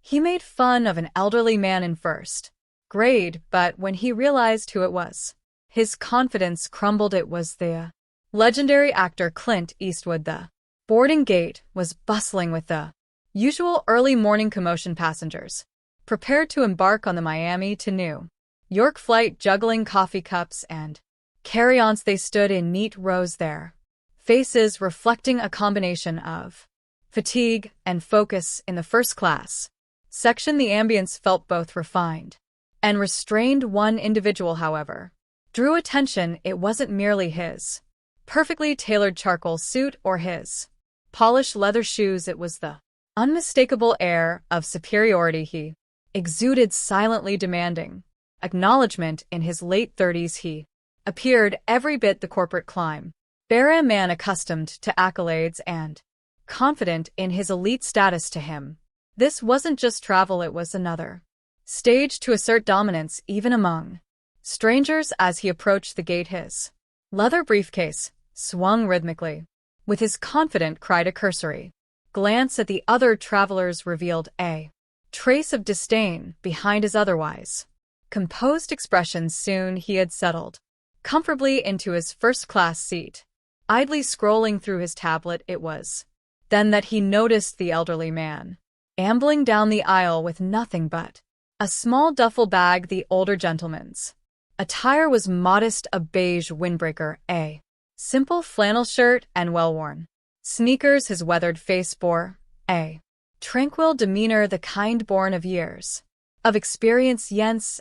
He made fun of an elderly man in first grade, but when he realized who it was, his confidence crumbled. It was the legendary actor Clint Eastwood. The boarding gate was bustling with the usual early morning commotion, passengers prepared to embark on the Miami to New York flight, juggling coffee cups and carry-ons. They stood in neat rows, their faces reflecting a combination of fatigue and focus. In the first class section, the ambience felt both refined and restrained. One individual, however, drew attention. It wasn't merely his perfectly tailored charcoal suit or his polished leather shoes. It was the unmistakable air of superiority he exuded, silently demanding acknowledgement. In his late 30s, he appeared every bit the corporate climb bearer, a man accustomed to accolades and confident in his elite status. To him, this wasn't just travel, it was another stage to assert dominance even among strangers. As he approached the gate, his leather briefcase swung rhythmically. With his confident cry, a cursory glance at the other travelers revealed a trace of disdain behind his otherwise composed expression. Soon he had settled comfortably into his first-class seat, idly scrolling through his tablet. It was then that he noticed the elderly man ambling down the aisle with nothing but a small duffel bag. The older gentleman's attire was modest, a beige windbreaker, a simple flannel shirt, and well-worn sneakers. His weathered face bore a tranquil demeanor, the kind born of years of experience,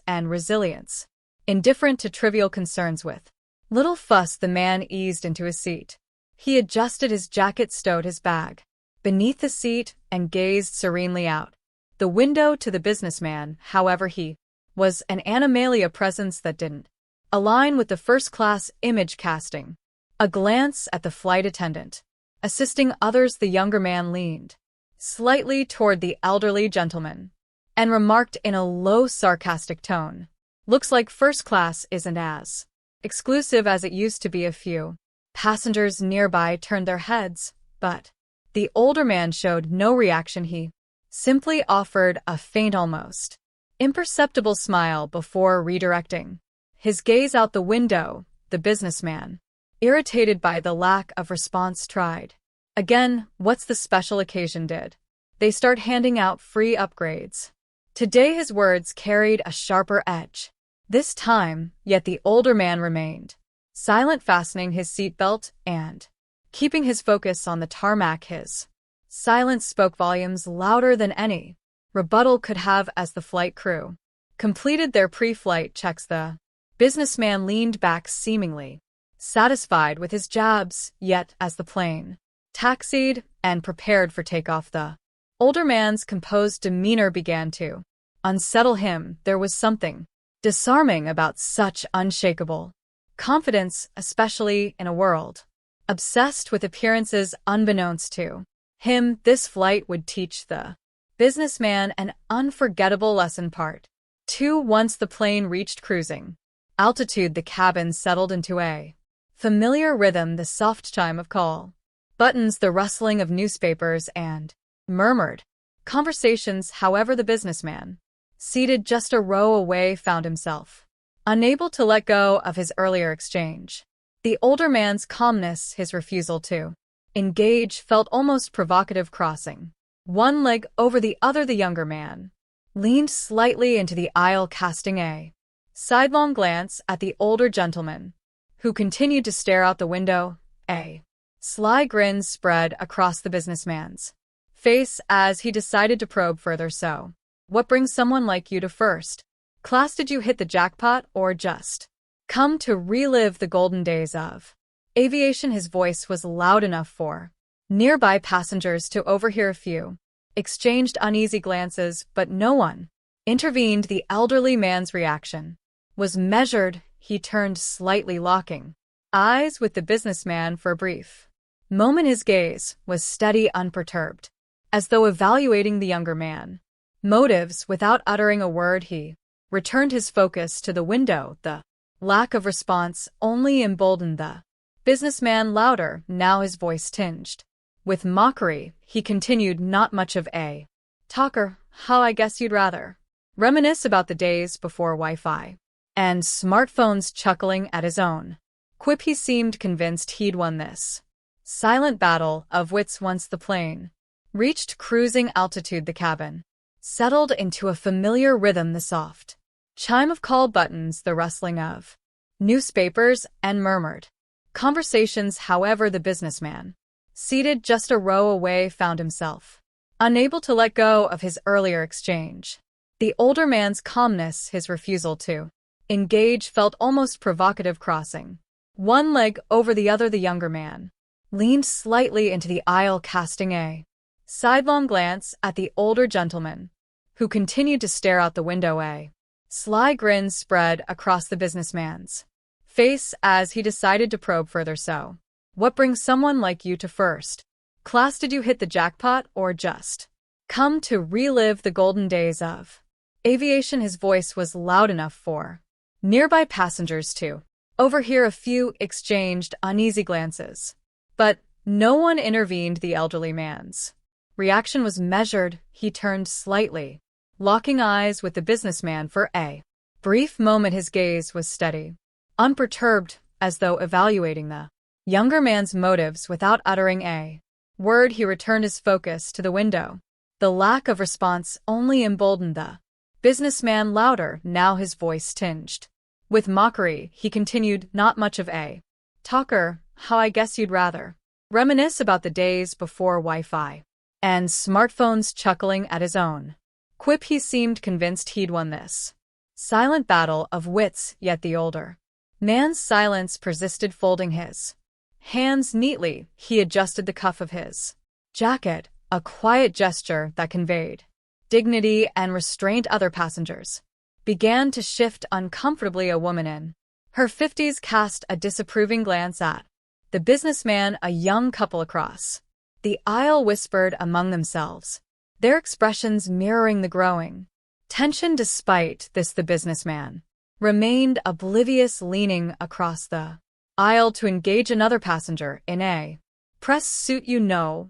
and resilience. Indifferent to trivial concerns, with little fuss, the man eased into his seat. He adjusted his jacket, stowed his bag beneath the seat, and gazed serenely out the window. To the businessman, however, he was an animalia, presence that didn't align with the first-class image. Casting a glance at the flight attendant assisting others, the younger man leaned slightly toward the elderly gentleman and remarked in a low, sarcastic tone, "Looks like first class isn't as exclusive as it used to be." A few passengers nearby turned their heads, but the older man showed no reaction. He simply offered a faint, almost imperceptible smile before redirecting his gaze out the window. The businessman, irritated by the lack of response, tried again. "What's the special occasion? Did they start handing out free upgrades today?" His words carried a sharper edge this time, yet the older man remained silent, fastening his seatbelt and keeping his focus on the tarmac. His silence spoke volumes, louder than any rebuttal could have. As the flight crew completed their pre-flight checks, the businessman leaned back, seemingly satisfied with his jabs. Yet, as the plane taxied and prepared for takeoff, the older man's composed demeanor began to unsettle him. There was something disarming about such unshakable confidence, especially in a world obsessed with appearances. Unbeknownst to him, this flight would teach the businessman an unforgettable lesson. Part 2. Once the plane reached cruising altitude, the cabin settled into a familiar rhythm, the soft chime of call buttons, the rustling of newspapers, and murmured conversations. However, the businessman, seated just a row away, found himself unable to let go of his earlier exchange. The older man's calmness, his refusal to engage, felt almost provocative. Crossing one leg over the other, the younger man leaned slightly into the aisle, casting a sidelong glance at the older gentleman, who continued to stare out the window. A sly grin spread across the businessman's face as he decided to probe further. "So, what brings someone like you to first class? Did you hit the jackpot, or just come to relive the golden days of aviation?" His voice was loud enough for nearby passengers to overhear. A few exchanged uneasy glances, but no one intervened. The elderly man's reaction was measured. He turned slightly, locking eyes with the businessman for a brief moment. His gaze was steady, unperturbed, as though evaluating the younger man's motives. Without uttering a word, he returned his focus to the window. The lack of response only emboldened the businessman. Louder now, his voice tinged with mockery, he continued, "Not much of a talker, how I guess you'd rather. Reminisce about the days before Wi-Fi and smartphones, chuckling at his own quip. He seemed convinced he'd won this silent battle of wits. Once the plane reached cruising altitude, the cabin settled into a familiar rhythm, the soft chime of call buttons, the rustling of newspapers, and murmured conversations. However, the businessman, seated just a row away, found himself unable to let go of his earlier exchange. The older man's calmness, his refusal to engage, felt almost provocative. Crossing one leg over the other, the younger man leaned slightly into the aisle, casting a sidelong glance at the older gentleman, who continued to stare out the window. A sly grin spread across the businessman's face as he decided to probe further. So, what brings someone like you to first class? Did you hit the jackpot or just come to relive the golden days of aviation? His voice was loud enough for nearby passengers to overhear. A few exchanged uneasy glances, but no one intervened. The elderly man's reaction was measured. He turned slightly, locking eyes with the businessman for a brief moment. His gaze was steady, unperturbed, as though evaluating the younger man's motives without uttering a word. He returned his focus to the window. The lack of response only emboldened the businessman. Louder now, his voice tinged with mockery, he continued, not much of a talker, how I guess you'd rather. Reminisce about the days before Wi-Fi and smartphones, chuckling at his own quip. He seemed convinced he'd won this silent battle of wits. Yet the older man's silence persisted. Folding his hands neatly, he adjusted the cuff of his jacket, a quiet gesture that conveyed dignity and restraint. Other passengers began to shift uncomfortably. A woman in her 50s cast a disapproving glance at the businessman. A young couple across the aisle whispered among themselves, their expressions mirroring the growing tension. Despite this, the businessman remained oblivious, leaning across the aisle to engage another passenger in a press suit.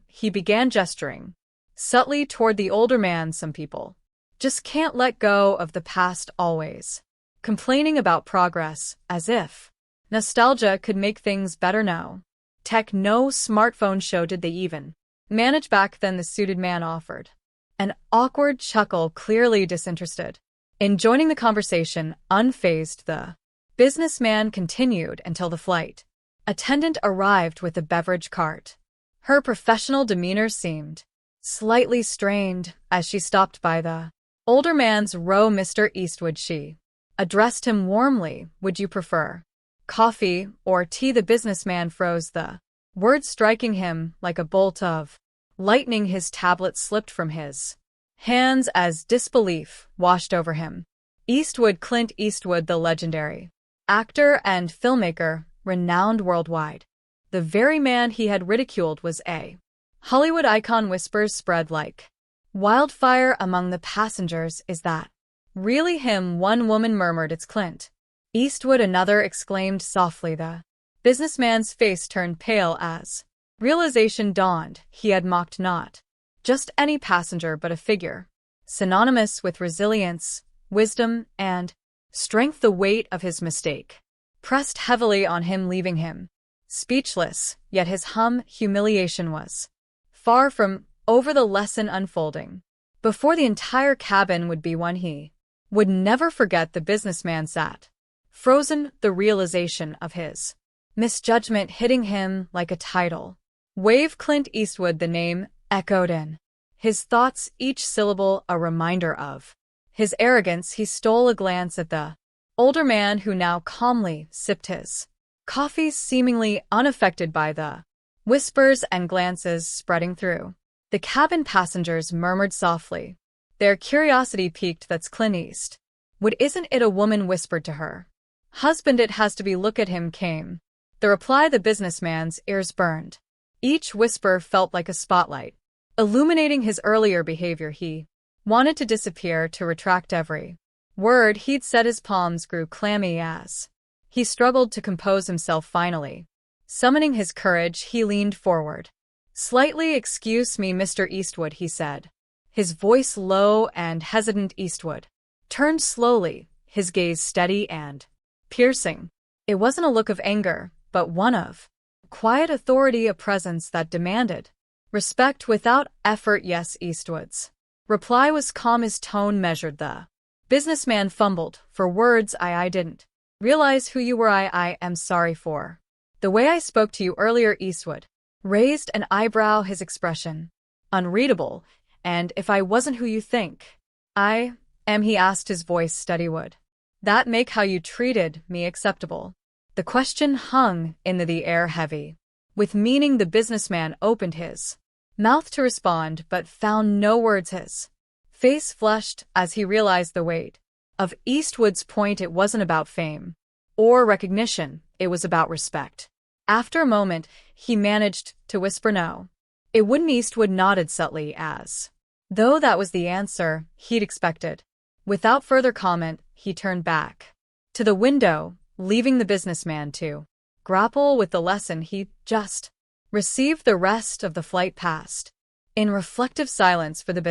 He began, gesturing subtly toward the older man. Some people just can't let go of the past, always complaining about progress, as if nostalgia could make things better. No tech, no smartphone show. Did they even manage back then? The suited man offered an awkward chuckle, clearly disinterested in joining the conversation. Unfazed, the businessman continued until the flight attendant arrived with a beverage cart. Her professional demeanor seemed slightly strained as she stopped by the older man's row. Mr. Eastwood, she addressed him warmly. Would you prefer coffee or tea? The businessman froze, the words striking him like a bolt of lightning. His tablet slipped from his hands as disbelief washed over him. Eastwood, Clint Eastwood, the legendary actor and filmmaker, renowned worldwide. The very man he had ridiculed was a Hollywood icon. Whispers spread like wildfire among the passengers. Is that really him? One woman murmured. It's Clint Eastwood, another exclaimed softly. The businessman's face turned pale as realization dawned. He had mocked not just any passenger, but a figure synonymous with resilience, wisdom, and strength. The weight of his mistake pressed heavily on him, leaving him speechless, yet his humiliation was far from over. The lesson unfolding before the entire cabin would be one he would never forget. The businessman sat frozen, the realization of his misjudgment hitting him like a tidal wave. Clint Eastwood, the name echoed in his thoughts, each syllable a reminder of his arrogance. He stole a glance at the older man, who now calmly sipped his coffee, seemingly unaffected by the whispers and glances spreading through. The cabin passengers murmured softly, their curiosity piqued. That's Clint Eastwood, isn't it? A woman whispered to her husband. It has to be. Look at him, came the reply. The businessman's ears burned. Each whisper felt like a spotlight, illuminating his earlier behavior. He wanted to disappear, to retract every word he'd said. His palms grew clammy as he struggled to compose himself. Finally, summoning his courage, he leaned forward slightly. Excuse me, Mr. Eastwood, he said, His voice low and hesitant. Eastwood turned slowly, his gaze steady and piercing. It wasn't a look of anger, but one of quiet authority, a presence that demanded respect without effort. Yes, Eastwood's reply was calm, his tone measured. The businessman fumbled for words. I didn't realize who you were. I am sorry for the way I spoke to you earlier. Eastwood raised an eyebrow, his expression unreadable. And if I wasn't who you think I am, he asked, his voice steady, would that make how you treated me acceptable? The question hung in the air, heavy with meaning. The businessman opened his mouth to respond, but found no words. His face flushed as he realized the weight of Eastwood's point. It wasn't about fame or recognition, it was about respect. After a moment, he managed to whisper, no, it wouldn't. Eastwood nodded subtly, as though that was the answer he'd expected. Without further comment, he turned back to the window, leaving the businessman to grapple with the lesson he just received. The rest of the flight passed in reflective silence for the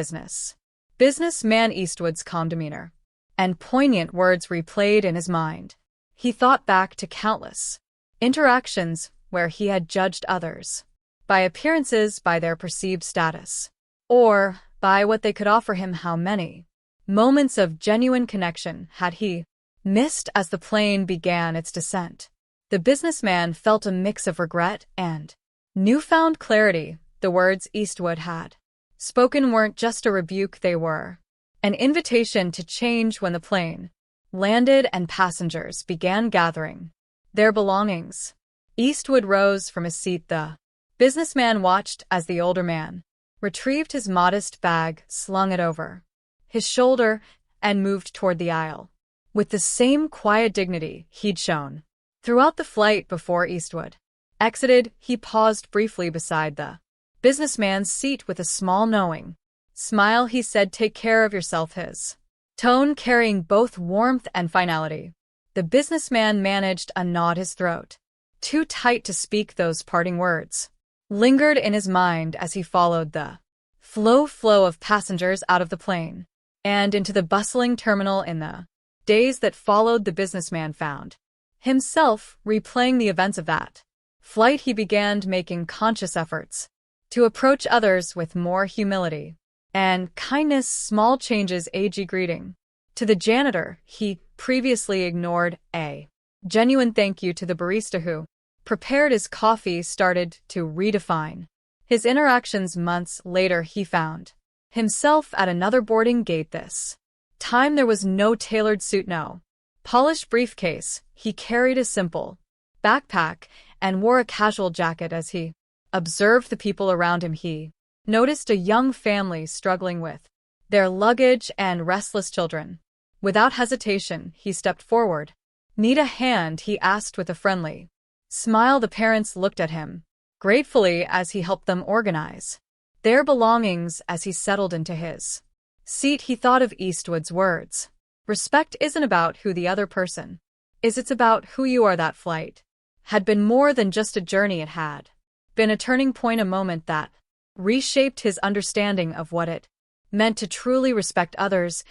businessman. Eastwood's calm demeanor and poignant words replayed in his mind. He thought back to countless interactions where he had judged others by appearances, by their perceived status, or by what they could offer him. How many moments of genuine connection had he missed? As the plane began its descent, the businessman felt a mix of regret and newfound clarity. The words Eastwood had spoken weren't just a rebuke, they were an invitation to change. When the plane landed and passengers began gathering their belongings, Eastwood rose from his seat. The businessman watched as the older man retrieved his modest bag, slung it over his shoulder, and moved toward the aisle with the same quiet dignity he'd shown throughout the flight. Before Eastwood exited, he paused briefly beside the businessman's seat with a small knowing smile. He said, take care of yourself, his tone carrying both warmth and finality. The businessman managed a nod, his throat too tight to speak. Those parting words lingered in his mind as he followed the flow of passengers out of the plane and into the bustling terminal. In the days that followed, the businessman found himself replaying the events of that flight. He began making conscious efforts to approach others with more humility and kindness. Small changes, a greeting to the janitor he previously ignored, a genuine thank you to the barista who prepared his coffee, started to redefine his interactions. Months later, he found himself at another boarding gate. This time there was no tailored suit, no polished briefcase. He carried a simple backpack and wore a casual jacket. As he observed the people around him, he noticed a young family struggling with their luggage and restless children. Without hesitation, he stepped forward. Need a hand? He asked with a friendly smile. The parents looked at him gratefully as he helped them organize their belongings. As he settled into his seat, he thought of Eastwood's words. Respect isn't about who the other person is, it's about who you are. That flight had been more than just a journey, it had been a turning point, a moment that reshaped his understanding of what it meant to truly respect others.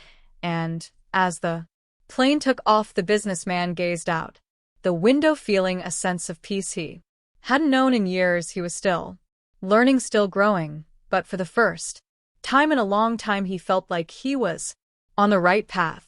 And as the plane took off, the businessman gazed out the window, feeling a sense of peace he hadn't known in years. He was still learning, still growing, but for the first time in a long time, he felt like he was on the right path.